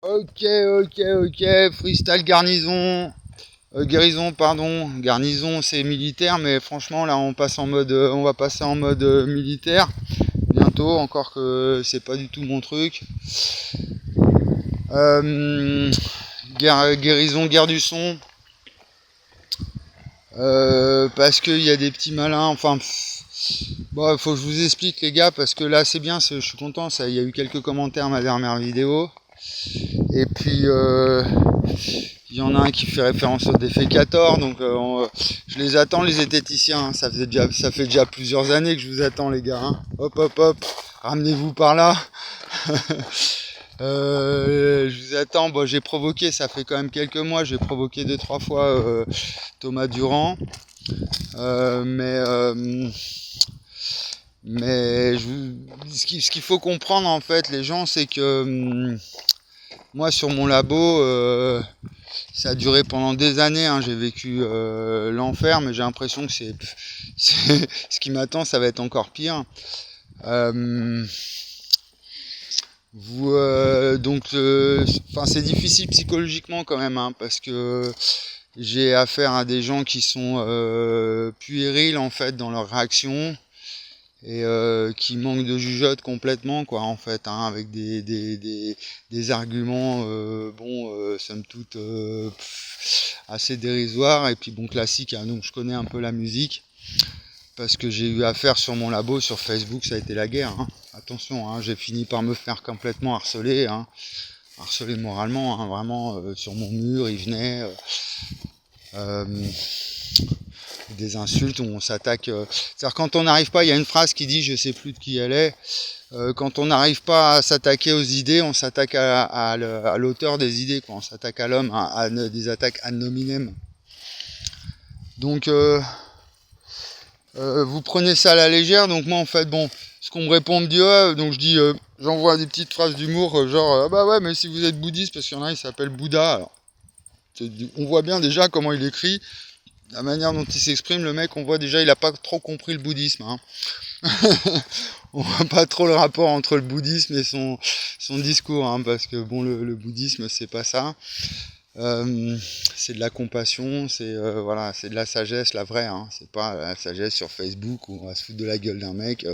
Ok, freestyle garnison. Guérison, pardon. Garnison, c'est militaire, mais franchement, là, on va passer en mode militaire bientôt, encore que c'est pas du tout mon truc. Guérison, guerre du son. Parce qu'il y a des petits malins, enfin... Bon, faut que je vous explique les gars, parce que là c'est bien, je suis content, il y a eu quelques commentaires à ma dernière vidéo. Et puis il y en a un qui fait référence au défécator, donc je les attends les zététiciens, hein. Ça fait déjà plusieurs années que je vous attends les gars, hein. Hop, ramenez-vous par là. Je vous attends, bon, j'ai provoqué, ça fait quand même quelques mois, j'ai provoqué 2-3 fois Thomas Durand. Mais ce qu'il faut comprendre en fait les gens, c'est que moi sur mon labo ça a duré pendant des années, hein. J'ai vécu l'enfer, mais j'ai l'impression que ce qui m'attend, ça va être encore pire. C'est difficile psychologiquement quand même, hein, parce que j'ai affaire à des gens qui sont puérils en fait dans leurs réactions et qui manquent de jugeote complètement quoi en fait, hein, avec des arguments somme toute assez dérisoires et puis bon classique, hein. Donc je connais un peu la musique parce que j'ai eu affaire sur mon labo sur Facebook, ça a été la guerre, hein. Attention, hein, j'ai fini par me faire complètement harceler, hein. Harceler moralement, hein, vraiment sur mon mur il venait des insultes où on s'attaque. C'est-à-dire quand on n'arrive pas, il y a une phrase qui dit, je sais plus de qui elle est, quand on n'arrive pas à s'attaquer aux idées, on s'attaque à l'auteur des idées, quoi. On s'attaque à l'homme, à des attaques ad nominem. Donc vous prenez ça à la légère. Donc moi en fait bon, ce qu'on me répond, on me dit ouais, donc je dis j'envoie des petites phrases d'humour genre bah ouais, mais si vous êtes bouddhiste, parce qu'il y en a il s'appelle Bouddha. Alors on voit bien déjà comment il écrit, la manière dont il s'exprime, le mec, on voit déjà il a pas trop compris le bouddhisme, hein. On voit pas trop le rapport entre le bouddhisme et son discours, hein, parce que bon le bouddhisme c'est pas ça. C'est de la compassion, c'est voilà, c'est de la sagesse, la vraie, hein. C'est pas la sagesse sur Facebook où on va se foutre de la gueule d'un mec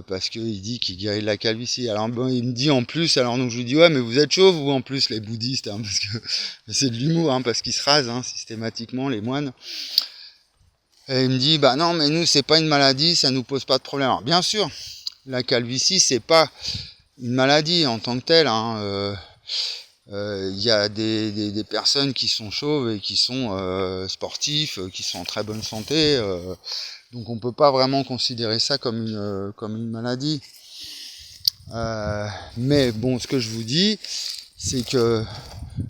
parce qu'il dit qu'il guérit de la calvitie. Alors bon, il me dit en plus, alors donc je lui dis ouais, mais vous êtes chauve vous en plus les bouddhistes, hein, parce que c'est de l'humour, hein, parce qu'ils se rasent, hein, systématiquement les moines. Et il me dit bah non, mais nous c'est pas une maladie, ça nous pose pas de problème. Alors bien sûr, la calvitie c'est pas une maladie en tant que telle, hein. Y a des personnes qui sont chauves et qui sont sportifs, qui sont en très bonne santé, donc on peut pas vraiment considérer ça comme une maladie. Mais bon, ce que je vous dis, c'est que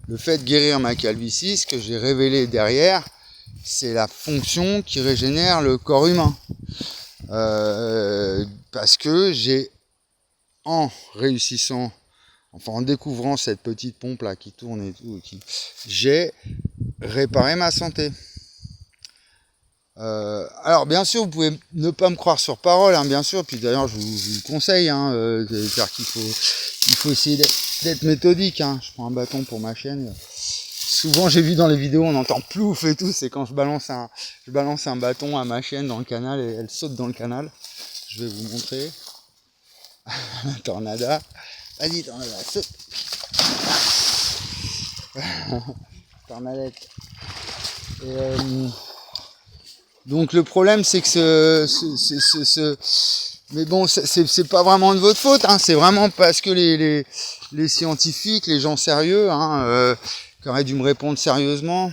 le fait de guérir ma calvitie, ce que j'ai révélé derrière, c'est la fonction qui régénère le corps humain. Parce que en réussissant, enfin en découvrant cette petite pompe là qui tourne et tout, j'ai réparé ma santé. Alors bien sûr vous pouvez ne pas me croire sur parole, hein, bien sûr, puis d'ailleurs je vous conseille, hein, c'est-à-dire qu'il faut essayer d'être méthodique, hein. Je prends un bâton pour ma chienne. Souvent j'ai vu dans les vidéos on entend plouf et tout, c'est quand je balance un bâton à ma chienne dans le canal et elle saute dans le canal. Je vais vous montrer. Tornada. Vas-y Tornada, saute. Tornadette. Donc le problème c'est que mais bon c'est pas vraiment de votre faute, hein, c'est vraiment parce que les scientifiques, les gens sérieux, hein, qui auraient dû me répondre sérieusement,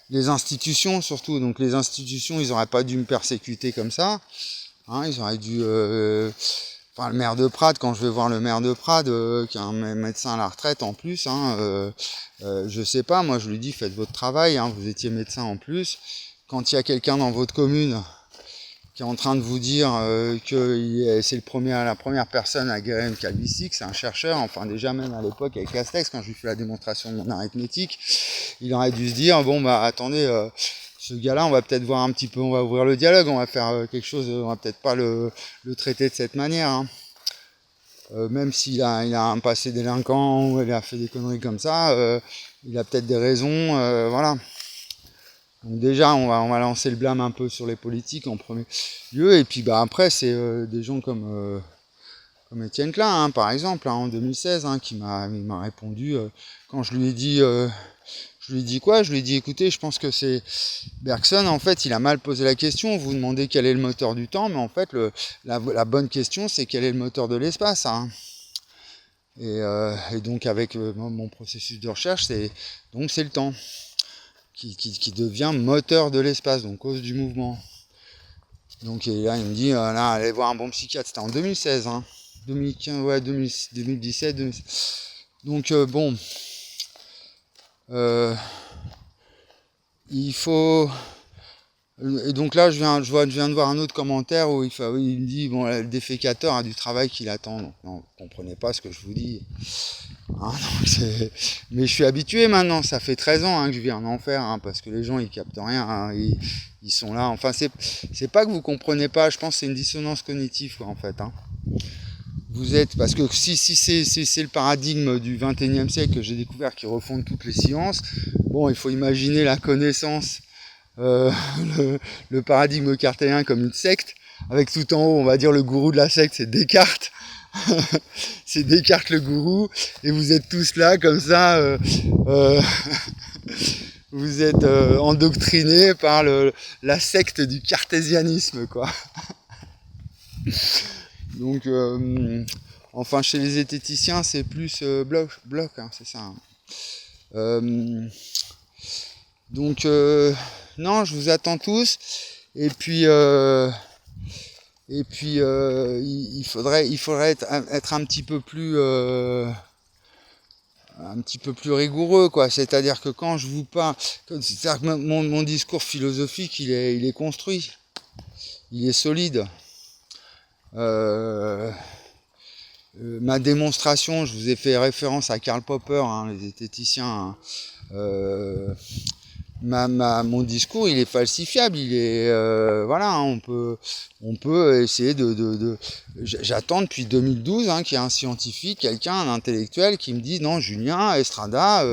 les institutions surtout, donc les institutions ils auraient pas dû me persécuter comme ça, hein, ils auraient dû le maire de Prades, quand je vais voir le maire de Prades, qui est un médecin à la retraite en plus, hein, je sais pas, moi je lui dis faites votre travail, hein, vous étiez médecin en plus. Quand il y a quelqu'un dans votre commune qui est en train de vous dire que c'est la première personne à guérir une calvitie, que c'est un chercheur, enfin déjà même à l'époque avec Castex, quand je lui fais la démonstration de mon arithmétique, il aurait dû se dire bon bah attendez, ce gars-là, on va peut-être voir un petit peu, on va ouvrir le dialogue, on va faire quelque chose, on va peut-être pas le traiter de cette manière, hein. même s'il a, il a un passé délinquant ou il a fait des conneries comme ça, il a peut-être des raisons, voilà. Donc déjà, on va lancer le blâme un peu sur les politiques en premier lieu, et puis bah après, c'est des gens comme Étienne Klein, hein, par exemple, hein, en 2016, hein, il m'a répondu quand je lui ai dit, quoi? Je lui ai dit, écoutez, je pense que c'est Bergson, en fait, il a mal posé la question. Vous demandez quel est le moteur du temps, mais en fait, la bonne question, c'est quel est le moteur de l'espace, hein. Et donc, avec mon processus de recherche, c'est le temps qui devient moteur de l'espace, donc cause du mouvement. Donc, et là, il me dit, là, allez voir un bon psychiatre. C'était en 2016, hein. 2015, ouais, 2017, 2016. Donc, bon, il faut. Et donc là, je viens de voir un autre commentaire où il me dit, bon, le défécateur a du travail qui l'attend. Donc, non, vous comprenez pas ce que je vous dis. Hein, mais je suis habitué maintenant, ça fait 13 ans, hein, que je vis en enfer, hein, parce que les gens, ils captent rien, hein, ils sont là. Enfin, c'est pas que vous comprenez pas, je pense que c'est une dissonance cognitive, quoi, en fait. Hein. Vous êtes, parce que si c'est le paradigme du 21e siècle que j'ai découvert qui refonde toutes les sciences, bon, il faut imaginer la connaissance, le paradigme cartésien comme une secte, avec tout en haut, on va dire le gourou de la secte, c'est Descartes. C'est Descartes le gourou, et vous êtes tous là comme ça, vous êtes endoctrinés par la secte du cartésianisme, quoi. Donc, enfin, chez les zététiciens, c'est plus bloc, hein, c'est ça. Hein. Donc, non, je vous attends tous. Et puis, il faudrait être un petit peu plus rigoureux, quoi. C'est-à-dire que quand je vous parle, c'est-à-dire que mon discours philosophique, il est construit, il est solide. Ma démonstration, je vous ai fait référence à Karl Popper, hein, les zététiciens. Hein, mon discours, il est falsifiable, il est voilà, hein, on peut essayer j'attends depuis 2012, hein, qu'il y ait un scientifique, un intellectuel qui me dise non, Julien Estrada,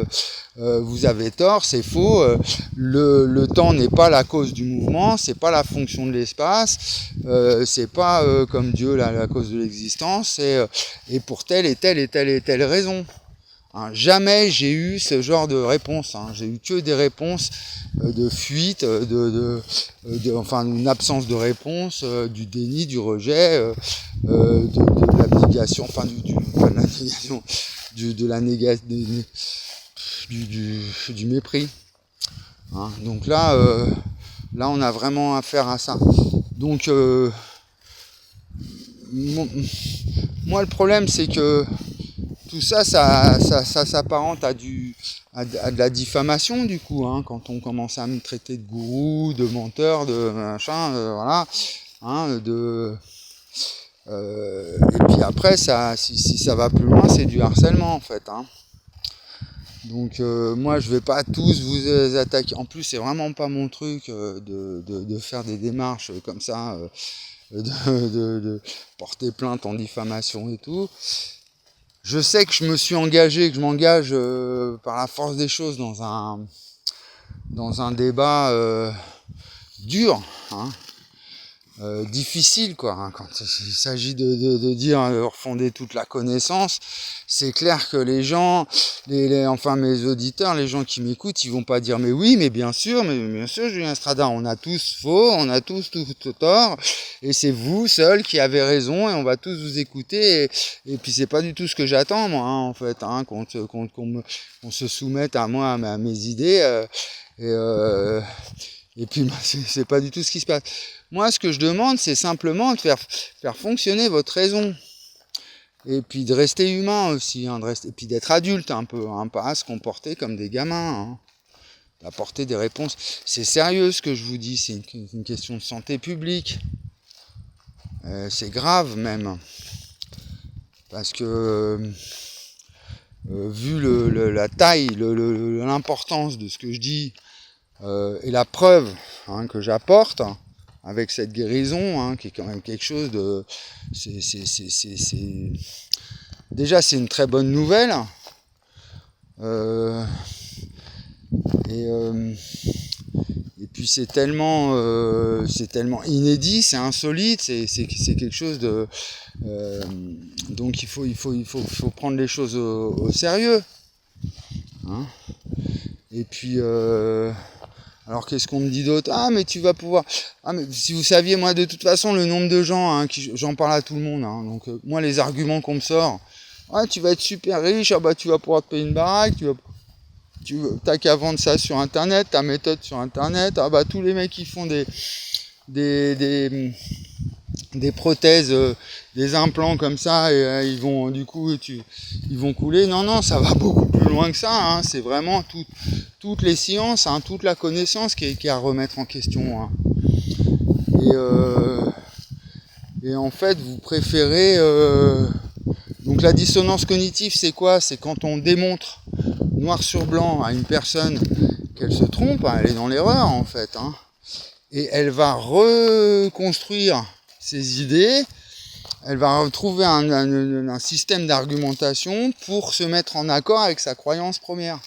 vous avez tort, c'est faux, le temps n'est pas la cause du mouvement, c'est pas la fonction de l'espace, c'est pas comme Dieu la cause de l'existence, et pour telle et telle et telle et telle raison. Hein, jamais j'ai eu ce genre de réponse. Hein. J'ai eu que des réponses de fuite, enfin une absence de réponse, du déni, du rejet, de l'abnégation, enfin du mépris. Hein. Donc là, on a vraiment affaire à ça. Donc moi le problème c'est que tout ça s'apparente à de la diffamation, du coup, hein, quand on commence à me traiter de gourou, de menteur, de machin, voilà, hein, et puis après, si ça va plus loin, c'est du harcèlement, en fait, hein. Donc moi, je vais pas tous vous attaquer. En plus, c'est vraiment pas mon truc de faire des démarches comme ça, de porter plainte en diffamation et tout. Je sais que je me suis engagé, que je m'engage par la force des choses dans un débat dur, hein, difficile, quoi. Hein, quand il s'agit de dire, de refonder toute la connaissance, c'est clair que les gens, enfin mes auditeurs, les gens qui m'écoutent, ils vont pas dire mais oui, mais bien sûr, Julien Estrada, on a tous faux, on a tous tout tort, et c'est vous seul qui avez raison, et on va tous vous écouter, et puis c'est pas du tout ce que j'attends, moi, hein, en fait, hein, qu'on se soumette à moi, à mes idées, et puis c'est pas du tout ce qui se passe. Moi, ce que je demande, c'est simplement de faire fonctionner votre raison. Et puis de rester humain aussi, hein, et puis d'être adulte un peu, hein, pas à se comporter comme des gamins, hein, d'apporter des réponses. C'est sérieux ce que je vous dis, c'est une question de santé publique. C'est grave même. Parce que vu la taille, l'importance de ce que je dis, et la preuve, hein, que j'apporte, avec cette guérison, hein, qui est quand même quelque chose de... Déjà, c'est une très bonne nouvelle. Et puis c'est tellement inédit, c'est insolite, c'est quelque chose de... donc il faut prendre les choses au sérieux. Hein. Et puis... alors qu'est-ce qu'on me dit d'autre? Ah mais tu vas pouvoir... Ah mais si vous saviez, moi de toute façon le nombre de gens, hein, j'en parle à tout le monde, hein, donc moi les arguments qu'on me sort, ah tu vas être super riche, ah bah tu vas pouvoir te payer une baraque, t'as qu'à vendre ça sur internet, ta méthode sur internet, ah bah tous les mecs qui font des prothèses, des implants comme ça, et ils vont du coup ils vont couler. Non, ça va beaucoup plus loin que ça, hein. C'est vraiment toutes les sciences, hein, toute la connaissance qui est à remettre en question, hein. Et en fait vous préférez donc la dissonance cognitive, c'est quoi? C'est quand on démontre noir sur blanc à une personne qu'elle se trompe, hein, elle est dans l'erreur en fait, hein, et elle va reconstruire ses idées, elle va retrouver un système d'argumentation pour se mettre en accord avec sa croyance première.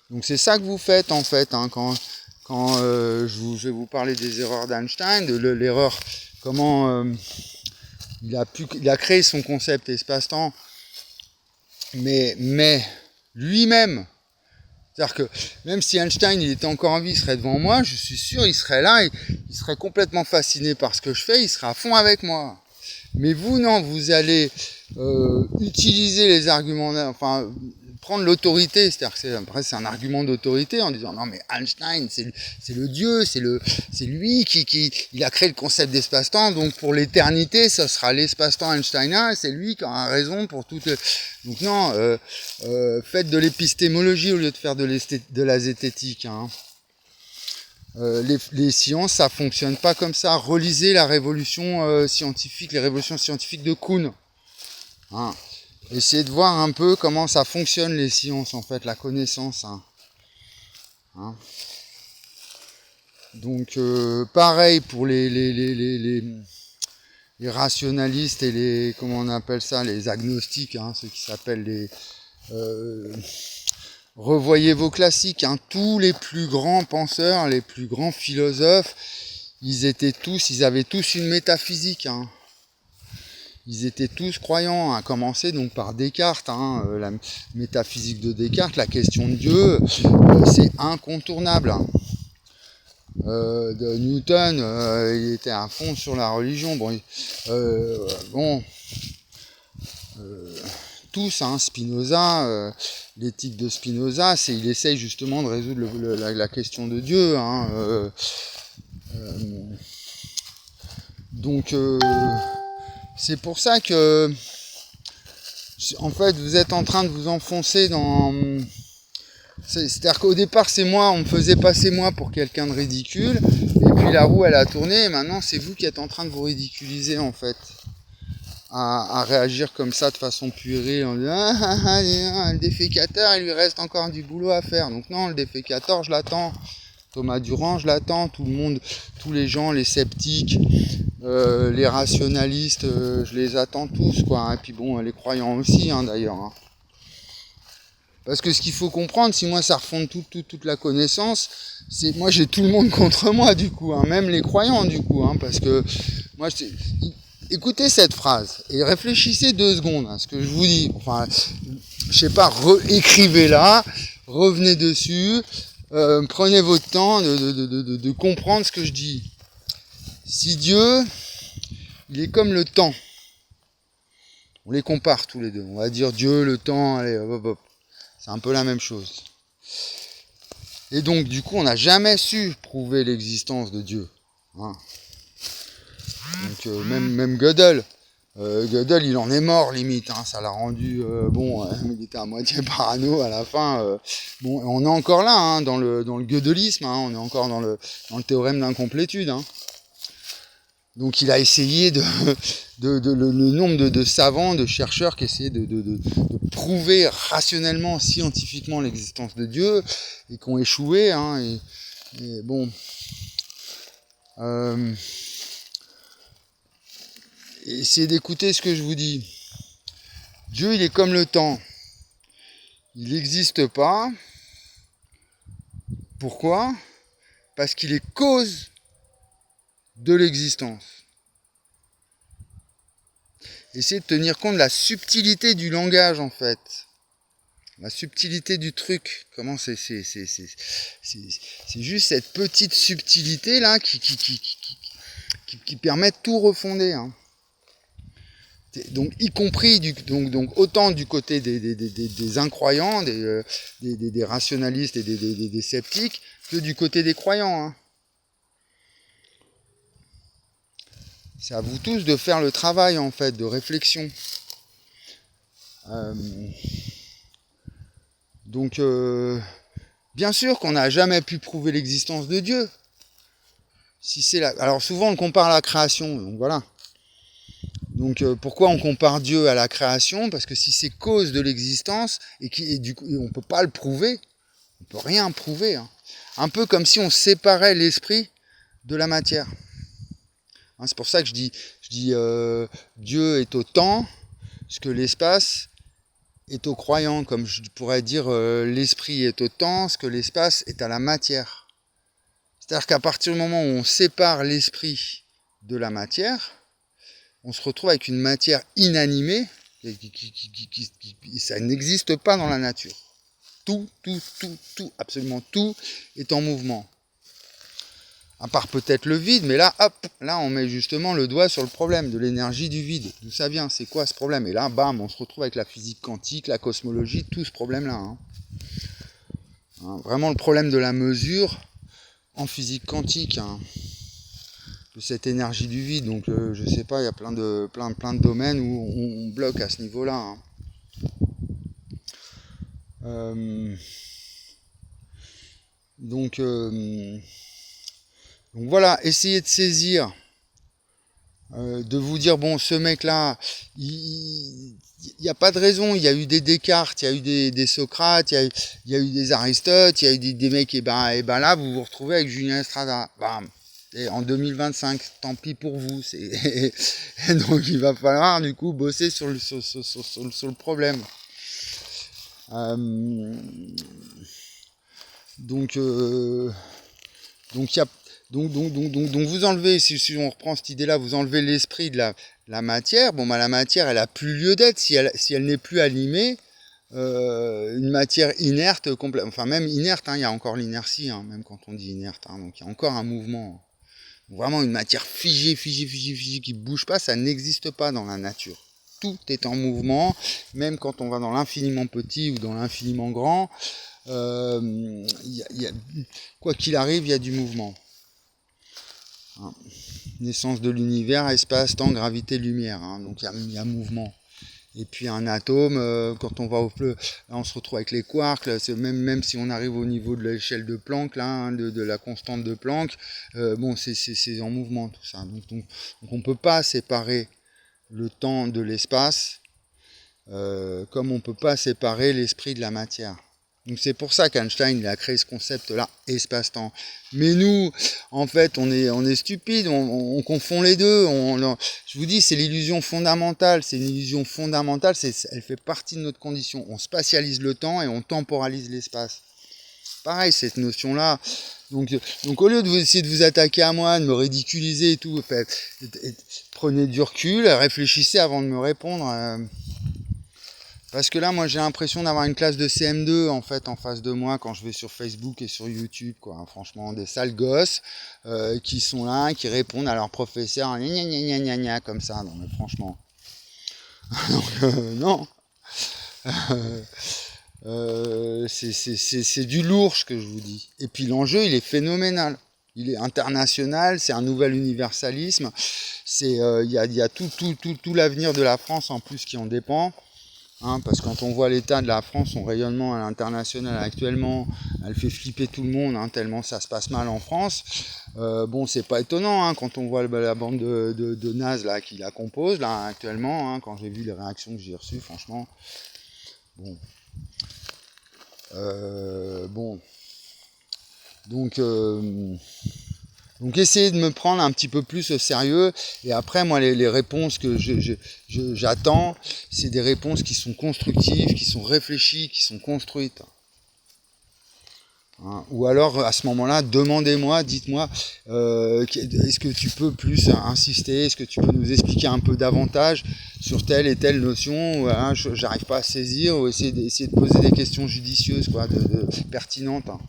Donc c'est ça que vous faites en fait, hein, quand je vais vous parler des erreurs d'Einstein, de l'erreur, comment il a créé son concept espace-temps, mais lui-même, c'est-à-dire que même si Einstein il était encore en vie, il serait devant moi, je suis sûr il serait là, il serait complètement fasciné par ce que je fais, il serait à fond avec moi. Mais vous non, vous allez utiliser les arguments, enfin prendre l'autorité, c'est-à-dire que après c'est un argument d'autorité en disant non mais Einstein c'est le dieu, c'est lui qui il a créé le concept d'espace-temps, donc pour l'éternité ça sera l'espace-temps einsteinien, et c'est lui qui a raison pour toutes les... Donc non, faites de l'épistémologie au lieu de faire de la zététique, hein. Les sciences ça fonctionne pas comme ça. Relisez la révolution scientifique, les révolutions scientifiques de Kuhn, hein. Essayez de voir un peu comment ça fonctionne les sciences, en fait, la connaissance, hein. Hein. Donc pareil pour les rationalistes et les, comment on appelle ça, les agnostiques, hein, ceux qui s'appellent les... revoyez vos classiques, hein, tous les plus grands penseurs, les plus grands philosophes, ils avaient tous une métaphysique, hein. Ils étaient tous croyants, à commencer donc par Descartes, hein, la métaphysique de Descartes, la question de Dieu, c'est incontournable, hein. De Newton, il était à fond sur la religion. Tous, hein, Spinoza, l'éthique de Spinoza, il essaye justement de résoudre la question de Dieu, hein, donc c'est pour ça que en fait vous êtes en train de vous enfoncer dans... C'est-à-dire qu'au départ c'est moi, on me faisait passer moi pour quelqu'un de ridicule, et puis la roue elle a tourné, et maintenant c'est vous qui êtes en train de vous ridiculiser en fait, à réagir comme ça de façon puérile en disant le défécateur il lui reste encore du boulot à faire. Donc non, le défécateur je l'attends, Thomas Durand je l'attends, tout le monde, tous les gens, les sceptiques, les rationalistes, je les attends tous, quoi, hein. Et puis bon, les croyants aussi, hein, d'ailleurs, hein. Parce que ce qu'il faut comprendre, si moi ça refonde toute la connaissance, c'est moi j'ai tout le monde contre moi du coup, hein, même les croyants du coup, hein, parce que moi écoutez cette phrase et réfléchissez 2 secondes à ce que je vous dis. Enfin, je sais pas, écrivez-la, revenez dessus, prenez votre temps de comprendre ce que je dis. Si Dieu, il est comme le temps, on les compare tous les deux, on va dire Dieu, le temps, allez, hop, hop. C'est un peu la même chose. Et donc, du coup, on n'a jamais su prouver l'existence de Dieu, hein. Donc, même Gödel, il en est mort, limite, hein. Ça l'a rendu, il était à moitié parano à la fin. On est encore là, hein, dans le gödelisme, hein, on est encore dans le théorème d'incomplétude, hein. Donc il a essayé le nombre de savants, de chercheurs qui essayaient de prouver rationnellement, scientifiquement l'existence de Dieu et qui ont échoué, hein, et bon. Euh, essayez d'écouter ce que je vous dis. Dieu, il est comme le temps. Il n'existe pas. Pourquoi? Parce qu'il est cause de l'existence. Essayez de tenir compte de la subtilité du langage, en fait. La subtilité du truc. Comment c'est juste cette petite subtilité là qui permet de tout refonder. Hein. Donc, y compris donc autant du côté des incroyants, des rationalistes et des sceptiques, que du côté des croyants. Hein. C'est à vous tous de faire le travail, en fait, de réflexion. Donc, bien sûr qu'on n'a jamais pu prouver l'existence de Dieu. Si c'est alors souvent on compare à la création, donc voilà. Donc pourquoi on compare Dieu à la création? Parce que si c'est cause de l'existence et du coup on peut pas le prouver, on peut rien prouver. Hein. Un peu comme si on séparait l'esprit de la matière. Hein, c'est pour ça que je dis Dieu est au temps, ce que l'espace est au croyant, comme je pourrais dire l'esprit est au temps, ce que l'espace est à la matière. C'est-à-dire qu'à partir du moment où on sépare l'esprit de la matière, on se retrouve avec une matière inanimée, et ça n'existe pas dans la nature. Tout, absolument tout est en mouvement. À part peut-être le vide, mais là, hop, là on met justement le doigt sur le problème de l'énergie du vide. D'où ça vient? C'est quoi ce problème? Et là, bam, on se retrouve avec la physique quantique, la cosmologie, tout ce problème-là. Hein. Vraiment le problème de la mesure en physique quantique, hein, de cette énergie du vide. Donc je sais pas, il y a plein de domaines où on bloque à ce niveau-là. Hein. Donc voilà, essayez de saisir, de vous dire, bon, ce mec-là, il n'y a pas de raison, il y a eu des Descartes, il y a eu des Socrates, il y a eu des Aristotes, il y a eu des mecs, et ben là, vous vous retrouvez avec Julien Estrada. Bam. Et en 2025, tant pis pour vous. Donc il va falloir du coup bosser sur le problème. Donc vous enlevez, si on reprend cette idée-là, vous enlevez l'esprit de la matière. Bon, bah, la matière, elle a plus lieu d'être si elle n'est plus animée. Une matière inerte, enfin même inerte, hein, il y a encore l'inertie, hein, même quand on dit inerte. Hein, donc il y a encore un mouvement. Vraiment une matière figée, qui ne bouge pas, ça n'existe pas dans la nature. Tout est en mouvement, même quand on va dans l'infiniment petit ou dans l'infiniment grand. Quoi qu'il arrive, il y a du mouvement. Hein. Naissance de l'univers, espace, temps, gravité, lumière. Hein. Donc il y a mouvement. Et puis un atome, quand on va au fleu, là on se retrouve avec les quarks, là, même si on arrive au niveau de l'échelle de Planck, là, hein, de la constante de Planck, bon, c'est en mouvement tout ça. Donc on ne peut pas séparer le temps de l'espace, comme on ne peut pas séparer l'esprit de la matière. Donc c'est pour ça qu'Einstein il a créé ce concept-là, espace-temps. Mais nous, en fait, on est stupide, on confond les deux. Je vous dis, c'est l'illusion fondamentale. C'est une illusion fondamentale. Elle fait partie de notre condition. On spatialise le temps et on temporalise l'espace. Pareil, cette notion-là. Donc au lieu d'essayer de vous attaquer à moi, de me ridiculiser et tout, prenez du recul, réfléchissez avant de me répondre. Parce que là, moi, j'ai l'impression d'avoir une classe de CM2 en fait en face de moi quand je vais sur Facebook et sur YouTube, quoi. Franchement, des sales gosses qui sont là, qui répondent à leur professeur, gna gna gna gna gna comme ça. Non, mais franchement, donc non, c'est du lourd ce que je vous dis. Et puis l'enjeu, il est phénoménal. Il est international, c'est un nouvel universalisme. Il y a tout l'avenir de la France en plus qui en dépend. Hein, parce que quand on voit l'état de la France, son rayonnement à l'international actuellement, elle fait flipper tout le monde, hein, tellement ça se passe mal en France. Bon, c'est pas étonnant hein, quand on voit la bande de nazes là, qui la compose là, actuellement, hein, quand j'ai vu les réactions que j'ai reçues, franchement. Bon. Donc Donc essayez de me prendre un petit peu plus au sérieux. Et après, moi, les réponses que j'attends, c'est des réponses qui sont constructives, qui sont réfléchies, qui sont construites. Hein. Ou alors, à ce moment-là, demandez-moi, dites-moi, est-ce que tu peux plus insister, est-ce que tu peux nous expliquer un peu davantage sur telle et telle notion, hein, j'arrive pas à saisir, ou essayer de poser des questions judicieuses, quoi, pertinentes. Hein.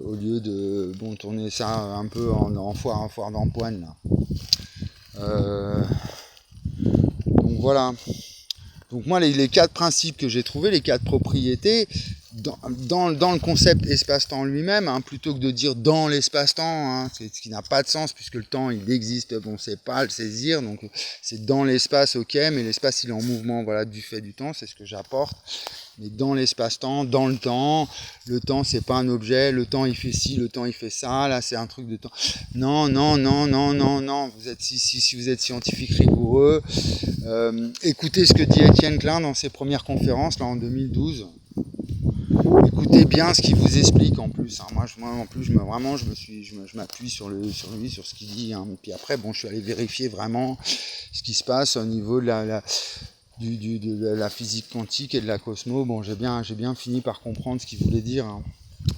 Au lieu de tourner ça un peu en foire d'empoigne, là. Donc voilà. Donc moi, les 4 principes que j'ai trouvés, les 4 propriétés, dans le concept espace-temps lui-même, hein, plutôt que de dire dans l'espace-temps, hein, ce qui n'a pas de sens, puisque le temps, il existe, bon, c'est pas le saisir, donc c'est dans l'espace, ok, mais l'espace, il est en mouvement, voilà, du fait du temps, c'est ce que j'apporte. Mais dans l'espace-temps, dans le temps, c'est pas un objet, le temps il fait ci, le temps il fait ça, là c'est un truc de temps. Non, si vous êtes scientifique rigoureux, écoutez ce que dit Étienne Klein dans ses premières conférences, là en 2012. Écoutez bien ce qu'il vous explique en plus. Hein. Moi, en plus, je m'appuie sur lui, sur ce qu'il dit. Hein. Et puis après, bon, je suis allé vérifier vraiment ce qui se passe au niveau de la physique quantique et de la cosmo. Bon, j'ai bien fini par comprendre ce qu'il voulait dire. Hein.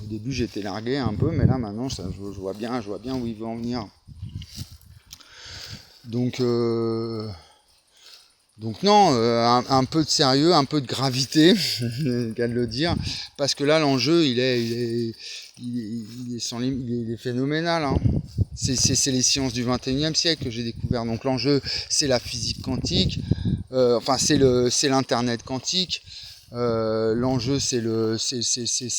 Au début, j'étais largué un peu, mais là, maintenant, je vois bien où il veut en venir. Donc non, un peu de sérieux, un peu de gravité, qu'à de le dire, parce que là, l'enjeu, il est phénoménal. Hein. C'est les sciences du 21e siècle que j'ai découvert. Donc l'enjeu, c'est la physique quantique. C'est l'internet quantique. L'enjeu, c'est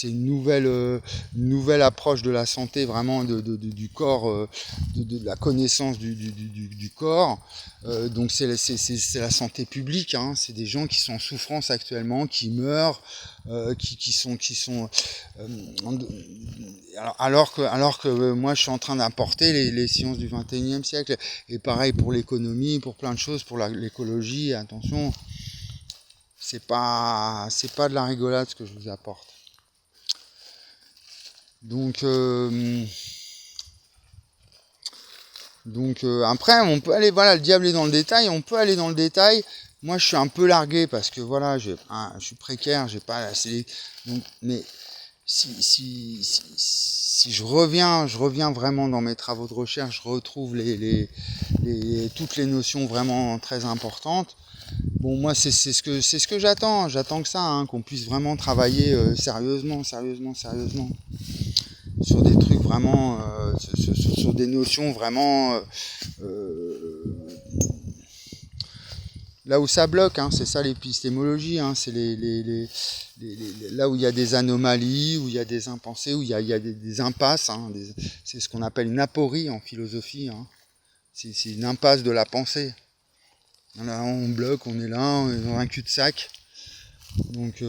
une nouvelle approche de la santé, vraiment du corps, de la connaissance du corps. Donc c'est la santé publique. Hein. C'est des gens qui sont en souffrance actuellement, qui meurent, qui sont alors que moi je suis en train d'apporter les sciences du 21e siècle. Et pareil pour l'économie, pour plein de choses, pour l'écologie. Attention. C'est pas de la rigolade ce que je vous apporte. Donc après on peut aller, voilà, le diable est dans le détail, on peut aller dans le détail. Moi je suis un peu largué parce que voilà, je suis précaire, j'ai pas assez. Donc, mais si je reviens vraiment dans mes travaux de recherche, je retrouve toutes les notions vraiment très importantes. Bon, moi, c'est ce que j'attends. J'attends que ça, hein, qu'on puisse vraiment travailler sérieusement, sur des trucs vraiment, sur des notions vraiment. Là où ça bloque, hein, c'est ça l'épistémologie, hein, c'est là où il y a des anomalies, où il y a des impensés, où il y a des impasses. Hein, c'est ce qu'on appelle une aporie en philosophie. Hein. C'est une impasse de la pensée. Là, on bloque, on est là, on est dans un cul-de-sac. Donc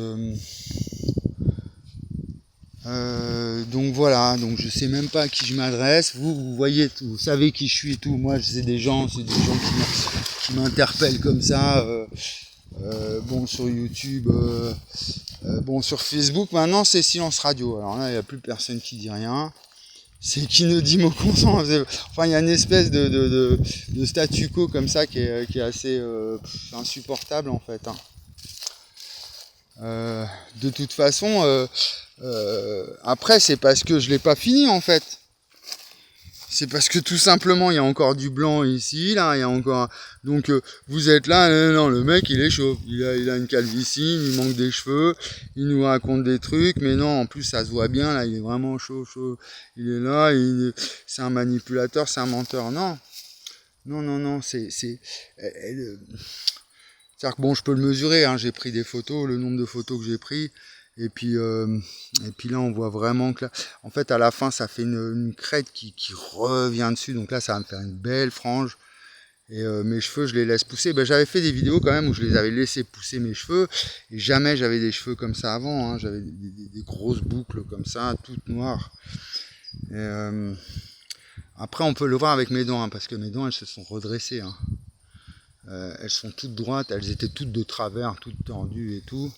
voilà, donc je sais même pas à qui je m'adresse. Vous voyez, vous savez qui je suis et tout. Moi, c'est des gens qui m'interpellent comme ça. Sur YouTube, sur Facebook, maintenant c'est silence radio. Alors là, il n'y a plus personne qui dit rien. C'est qui ne dit mot consent. Enfin, il y a une espèce de statu quo comme ça qui est assez insupportable en fait. Hein. De toute façon, après, c'est parce que je l'ai pas fini en fait. C'est parce que tout simplement, il y a encore du blanc ici, là, il y a encore. Donc, vous êtes là, non, le mec, il est chaud. Il a une calvitie, il manque des cheveux, il nous raconte des trucs, mais non, en plus, ça se voit bien, là, il est vraiment chaud. Il est là, c'est un manipulateur, c'est un menteur. Non, c'est-à-dire que bon, je peux le mesurer, hein, j'ai pris des photos, le nombre de photos que j'ai pris. Et puis là, on voit vraiment que là, en fait, à la fin, ça fait une crête qui revient dessus. Donc là, ça va me faire une belle frange. Et mes cheveux, je les laisse pousser. J'avais fait des vidéos quand même où je les avais laissé pousser mes cheveux. Et jamais j'avais des cheveux comme ça avant. Hein. J'avais des grosses boucles comme ça, toutes noires. Et, après, on peut le voir avec mes dents, hein, parce que mes dents, elles se sont redressées. Hein. Elles sont toutes droites. Elles étaient toutes de travers, toutes tendues et tout.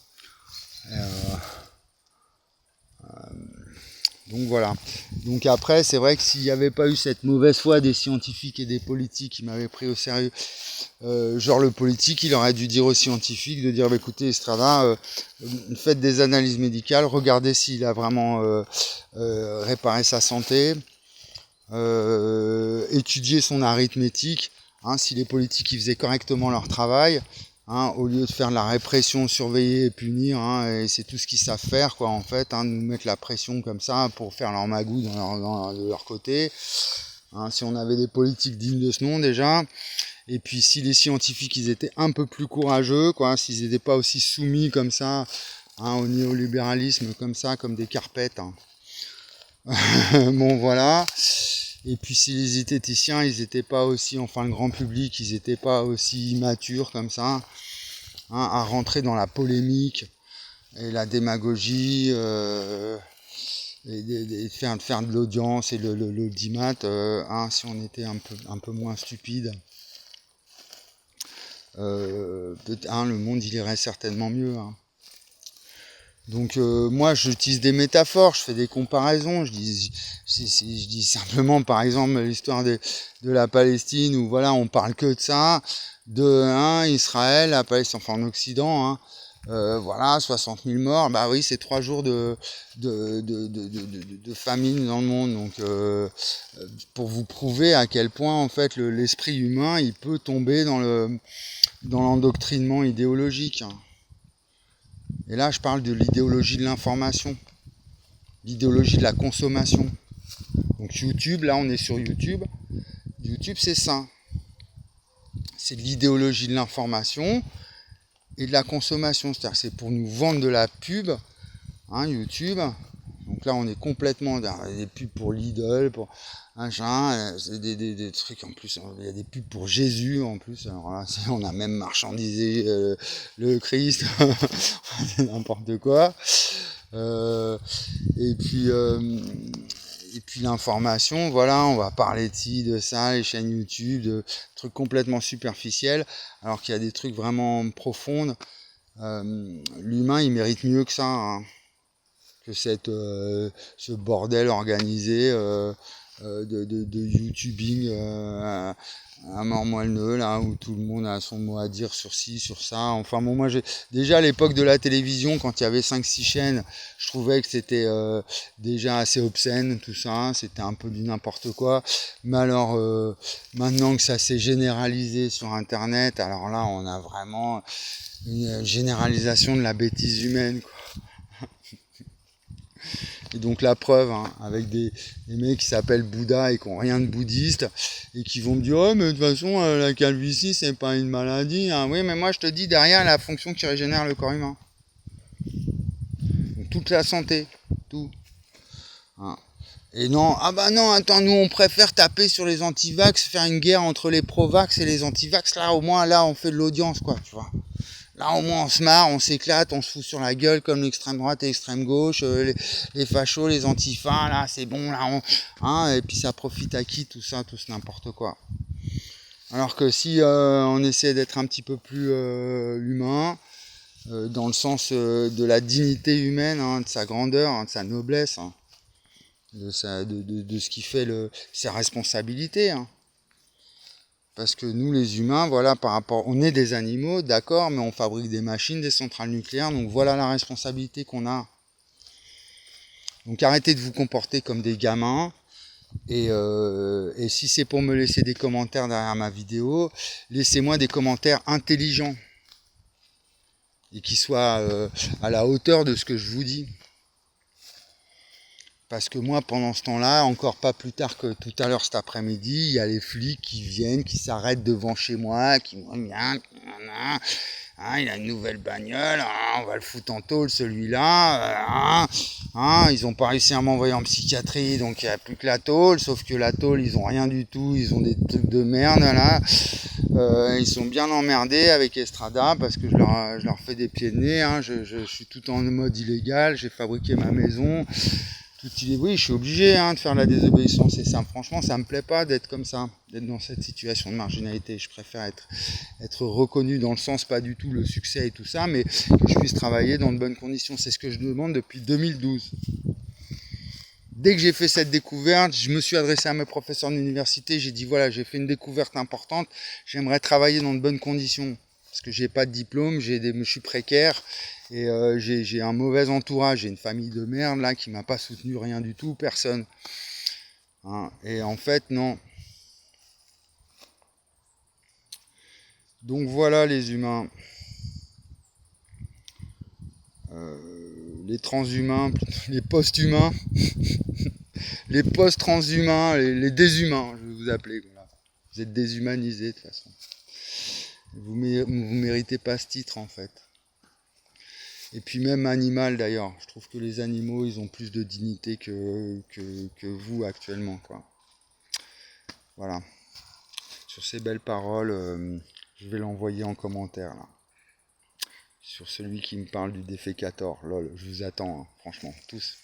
Donc voilà. Donc après, c'est vrai que s'il n'y avait pas eu cette mauvaise foi des scientifiques et des politiques qui m'avaient pris au sérieux, genre le politique, il aurait dû dire aux scientifiques de dire, bah, écoutez, Estrada, faites des analyses médicales, regardez s'il a vraiment réparé sa santé, étudier son arithmétique, hein, si les politiques ils faisaient correctement leur travail, hein, au lieu de faire de la répression, surveiller et punir, hein, et c'est tout ce qu'ils savent faire, quoi, en fait, hein, nous mettre la pression comme ça pour faire leur magouille de leur côté. Hein, si on avait des politiques dignes de ce nom déjà, et puis si les scientifiques ils étaient un peu plus courageux, quoi, s'ils n'étaient pas aussi soumis comme ça, hein, au néolibéralisme comme ça, comme des carpettes. Hein. Bon voilà. Et puis si les zététiciens, ils n'étaient pas aussi, enfin le grand public, ils n'étaient pas aussi immatures comme ça, hein, à rentrer dans la polémique et la démagogie, et faire de l'audience et l'audimat, hein, si on était un peu moins stupide, hein, le monde il irait certainement mieux. Hein. Donc moi j'utilise des métaphores, je fais des comparaisons, je dis simplement par exemple l'histoire de la Palestine où voilà on parle que de ça, de Israël, la Palestine, enfin en Occident, hein, voilà 60 000 morts, bah oui c'est 3 jours de famine dans le monde, donc pour vous prouver à quel point en fait l'esprit humain il peut tomber dans l'endoctrinement idéologique. Hein. Et là, je parle de l'idéologie de l'information, l'idéologie de la consommation. Donc YouTube, là on est sur YouTube. YouTube, c'est ça. C'est l'idéologie de l'information et de la consommation. C'est-à-dire que c'est pour nous vendre de la pub, hein, YouTube. Donc là, on est complètement dans des pubs pour Lidl, pour machin, c'est des trucs en plus. Il y a des pubs pour Jésus en plus. Alors là, on a même marchandisé le Christ, n'importe quoi. Et puis l'information, voilà, on va parler de ci, de ça, les chaînes YouTube, de trucs complètement superficiels, alors qu'il y a des trucs vraiment profonds. L'humain, il mérite mieux que ça. Hein. Que ce bordel organisé de YouTubing à mort moelleux là où tout le monde a son mot à dire sur ci, sur ça. Enfin bon, moi j'ai déjà à l'époque de la télévision quand il y avait 5-6 chaînes, je trouvais que c'était déjà assez obscène tout ça, c'était un peu du n'importe quoi. Mais alors maintenant que ça s'est généralisé sur internet, alors là on a vraiment une généralisation de la bêtise humaine, quoi. Et donc la preuve, hein, avec des mecs qui s'appellent Bouddha et qui n'ont rien de bouddhiste, et qui vont me dire « Oh, mais de toute façon, la calvitie, c'est pas une maladie. Hein. » Oui, mais moi, je te dis, derrière, la fonction qui régénère le corps humain. Donc, toute la santé, tout. Hein. Et non, ah bah non, attends, nous, on préfère taper sur les antivax, faire une guerre entre les pro-vax et les antivax. Là, au moins, là, on fait de l'audience, quoi, tu vois. Là, au moins, on se marre, on s'éclate, on se fout sur la gueule comme l'extrême droite et l'extrême gauche, les fachos, les antifas, là, c'est bon, là, hein, et puis ça profite à qui, tout ça, tout ce n'importe quoi. Alors que si on essaie d'être un petit peu plus humain, dans le sens de la dignité humaine, hein, de sa grandeur, hein, de sa noblesse, hein, de ce qui fait ses responsabilités, hein. Parce que nous, les humains, voilà, par rapport, on est des animaux, d'accord, mais on fabrique des machines, des centrales nucléaires, donc voilà la responsabilité qu'on a. Donc arrêtez de vous comporter comme des gamins, et si c'est pour me laisser des commentaires derrière ma vidéo, laissez-moi des commentaires intelligents, et qui soient à la hauteur de ce que je vous dis. Parce que moi, pendant ce temps-là, encore pas plus tard que tout à l'heure cet après-midi, il y a les flics qui viennent, qui s'arrêtent devant chez moi, qui me regardent, il a une nouvelle bagnole, on va le foutre en tôle celui-là, ils n'ont pas réussi à m'envoyer en psychiatrie, donc il n'y a plus que la tôle, sauf que la tôle, ils ont rien du tout, ils ont des trucs de merde là. Ils sont bien emmerdés avec Estrada parce que je leur fais des pieds de nez, hein, je suis tout en mode illégal, j'ai fabriqué ma maison. Oui, je suis obligé de faire la désobéissance et ça, franchement, ça me plaît pas d'être comme ça, d'être dans cette situation de marginalité. Je préfère être reconnu dans le sens, pas du tout le succès et tout ça, mais que je puisse travailler dans de bonnes conditions. C'est ce que je demande depuis 2012. dès que j'ai fait cette découverte, je me suis adressé à mes professeurs d'université. J'ai dit voilà, j'ai fait une découverte importante. J'aimerais travailler dans de bonnes conditions parce que j'ai pas de diplôme, je suis précaire et j'ai un mauvais entourage. J'ai une famille de merde là qui m'a pas soutenu, rien du tout, personne. Hein. Et en fait, non. Donc voilà les humains. Les transhumains, les post-humains, les post-transhumains, les déshumains, je vais vous appeler. Voilà. Vous êtes déshumanisés de toute façon. Vous méritez pas ce titre en fait. Et puis même animal d'ailleurs. Je trouve que les animaux, ils ont plus de dignité que vous actuellement, quoi. Voilà. Sur ces belles paroles, je vais l'envoyer en commentaire là. Sur celui qui me parle du défécator. Lol, je vous attends, hein, franchement, tous.